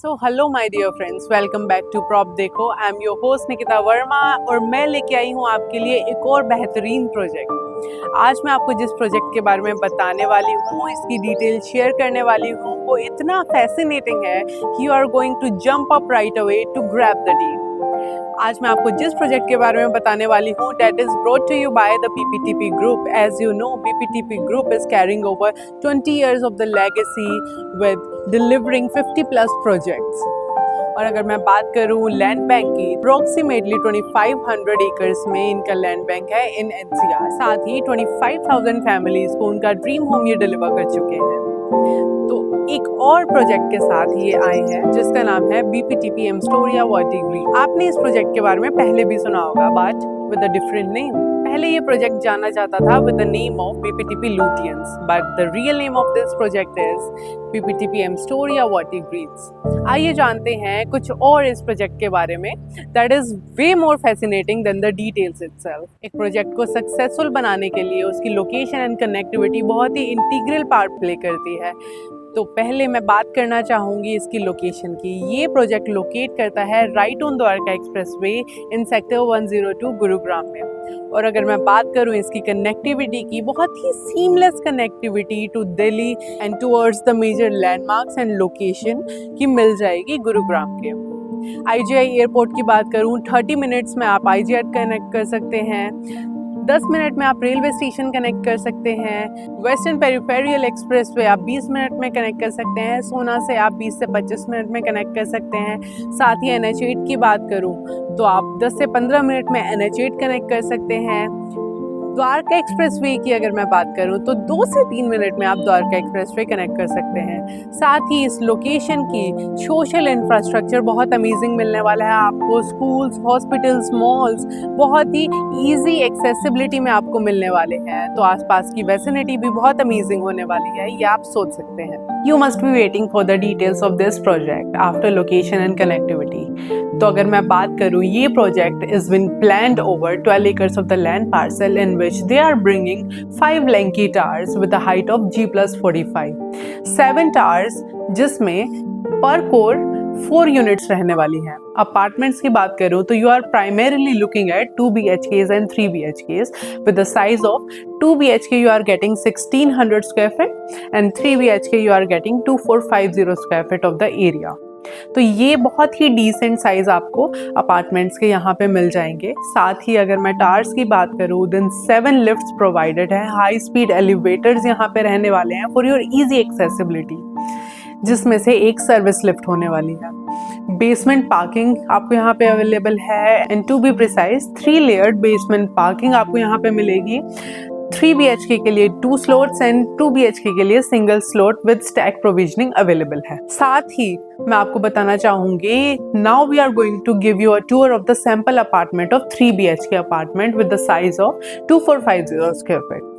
So hello my dear friends, welcome back to Prop Dekho. I am your host Nikita Verma और मैं लेके आई हूँ आपके लिए एक और बेहतरीन प्रोजेक्ट। आज मैं आपको जिस प्रोजेक्ट के बारे में बताने वाली हूँ, इसकी डिटेल शेयर करने वाली हूँ, वो इतना फैसिनेटिंग है कि you are going to jump up right away to grab the deal. आज मैं आपको जिस प्रोजेक्ट के बारे में बताने वाली हूँ, that is brought to you by the PPTP Group. As you know, PPTP Group is carrying over 20 years of the legacy with delivering 50 plus projects. और अगर मैं बात करूँ लैंड बैंक की, अप्रोक्सीमेटली 2500 एकर्स में इनका लैंड बैंक है इन NCR। साथ ही 25,000 फैमिलीज को उनका ड्रीम होम ये डिलीवर कर चुके हैं। तो एक और प्रोजेक्ट के साथ ये आए हैं जिसका नाम है BPTP एम्स्टोरिया वर्टिग्रीन। आपने इस प्रोजेक्ट के बारे में पहले भी सुना होगा, but with a different name. पहले ये प्रोजेक्ट जाना जाता था with the name of BPTP Lutyens, but the real name of this project is BPTP एम्स्टोरिया वर्टिग्रीन। आइए जानते हैं कुछ और इस प्रोजेक्ट के बारे में, that is way more fascinating than the details itself. एक प्रोजेक्ट को सक्सेसफुल बनाने के लिए उसकी लोकेशन एंड कनेक्टिविटी बहुत ही इंटीग्रल पार्ट प्ले करती है। तो पहले मैं बात करना चाहूँगी इसकी लोकेशन की। ये प्रोजेक्ट लोकेट करता है right on Dwarka expressway in sector 102 Gurugram में। और अगर मैं बात करूँ इसकी कनेक्टिविटी की, बहुत ही seamless connectivity to Delhi and towards the major landmarks and location की मिल जाएगी गुरुग्राम के। IGI एयरपोर्ट की बात करूँ, 30 मिनट्स में आप IGI कनेक्ट कर सकते हैं, 10 मिनट में आप रेलवे स्टेशन कनेक्ट कर सकते हैं, वेस्टर्न पेरिफेरियल एक्सप्रेसवे आप 20 मिनट में कनेक्ट कर सकते हैं, सोना से आप 20 से 25 मिनट में कनेक्ट कर सकते हैं। साथ ही NH8 की बात करूं तो आप 10 से 15 मिनट में NH8 कनेक्ट कर सकते हैं। द्वारका एक्सप्रेसवे की अगर मैं बात करूं तो 2 से 3 मिनट में आप द्वारका एक्सप्रेसवे कनेक्ट कर सकते हैं। साथ ही इस लोकेशन की सोशल इंफ्रास्ट्रक्चर बहुत अमेजिंग मिलने वाला है आपको। स्कूल्स, हॉस्पिटल्स, मॉल्स बहुत ही इजी एक्सेसिबिलिटी में आपको मिलने वाले हैं। तो आसपास की वेसिनिटी भी बहुत अमेजिंग होने वाली है, ये आप सोच सकते हैं। You must be waiting for the details of this project after location and connectivity. तो अगर मैं बात करूँ, ये project is been planned over 12 acres of the land parcel in which they are bringing 5 lanky towers with a height of G+45. 7 towers जिसमें पर core 4 units रहने वाली हैं। अपार्टमेंट्स की बात करूँ तो you are primarily looking at 2 BHKs and 3 BHKs with the size of 2 BHK you are getting 1600 square feet and 3 BHK you are getting 2450 square feet of the area. तो ये बहुत ही डिसेंट साइज आपको apartments के यहाँ पे मिल जाएंगे। साथ ही अगर मैं टावर्स की बात करूँ, देन 7 लिफ्ट्स प्रोवाइडेड है, हाई स्पीड एलिवेटर्स यहाँ पे रहने वाले हैं फॉर योर इजी एक्सेसिबिलिटी, जिसमें से एक सर्विस लिफ्ट होने वाली है। बेसमेंट पार्किंग आपको यहाँ पे अवेलेबल है and to be precise 3 layered basement parking आपको यहाँ पे मिलेगी। 3 BHK के लिए 2 स्लॉट्स एंड 2 BHK के लिए single slot with stack provisioning available है। साथ ही मैं आपको बताना चाहूंगी, now we are going to give you a tour of the sample apartment of 3 BHK apartment with the size of 2450 square feet.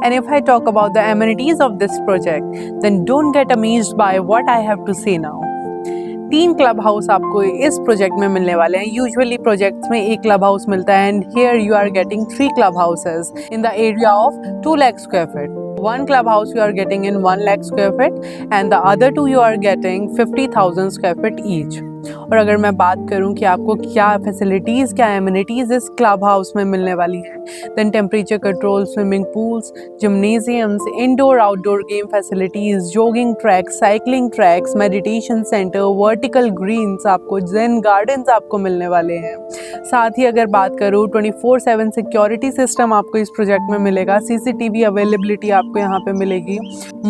And if I talk about the amenities of this project, then don't get amazed by what I have to say now. 3 club house आपको इस project में मिलने वाले हैं। Usually projects में 1 club house मिलता है and here you are getting 3 club houses in the area of 2 lakh square feet. 1 club house you are getting in 1 lakh square feet and the other 2 you are getting 50,000 square feet each. और अगर मैं बात करूं कि आपको क्या facilities, क्या amenities इस क्लब हाउस में मिलने वाली है, then temperature control swimming pools, gymnasiums, indoor outdoor game facilities, jogging tracks, cycling tracks, meditation centre, vertical greens, आपको जेन गार्डन्स आपको मिलने वाले हैं। साथ ही अगर बात करूँ 24/7 सिक्योरिटी सिस्टम आपको इस प्रोजेक्ट में मिलेगा, CCTV अवेलेबिलिटी आपको यहाँ पे मिलेगी,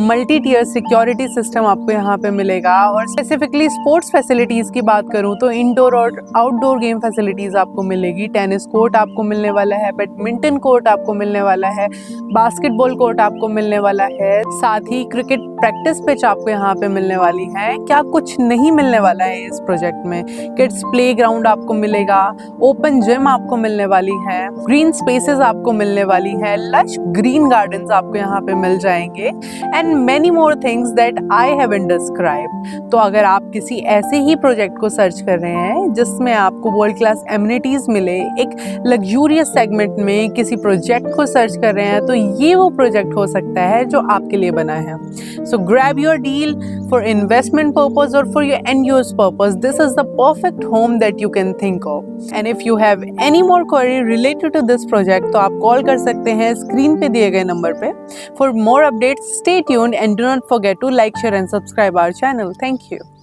मल्टी टियर सिक्योरिटी सिस्टम आपको यहाँ पे मिलेगा। और स्पेसिफिकली स्पोर्ट्स फैसिलिटीज़ की बात करूँ तो इंडोर और आउटडोर गेम फैसिलिटीज़ आपको मिलेगी। टेनिस कोर्ट आपको मिलने वाला है, बैडमिंटन कोर्ट आपको मिलने वाला है, बास्केटबॉल कोर्ट आपको मिलने वाला है, साथ ही क्रिकेट प्रैक्टिस पिच आपको यहाँ पे मिलने वाली है। क्या कुछ नहीं मिलने वाला है इस प्रोजेक्ट में? किड्स प्ले ग्राउंड आपको मिलेगा, ओपन जिम आपको मिलने वाली है, ग्रीन स्पेसेस आपको मिलने वाली है, लश ग्रीन गार्डन्स आपको यहाँ पे मिल जाएंगे and many more things that I haven't described. तो अगर आप किसी ऐसे ही प्रोजेक्ट को सर्च कर रहे हैं जिसमें आपको वर्ल्ड क्लास एमिनिटीज मिले, एक लग्जूरियस सेगमेंट में किसी प्रोजेक्ट को सर्च कर रहे हैं, तो ये वो प्रोजेक्ट हो सकता है जो आपके लिए बना है। So grab your deal for investment purpose और for your end use purpose. This is the perfect home that you can think of. And if you have any more query related to this project, तो आप call कर सकते हैं screen पे दिए गए number पे। For more updates, stay tuned and do not forget to like, share and subscribe our channel. Thank you.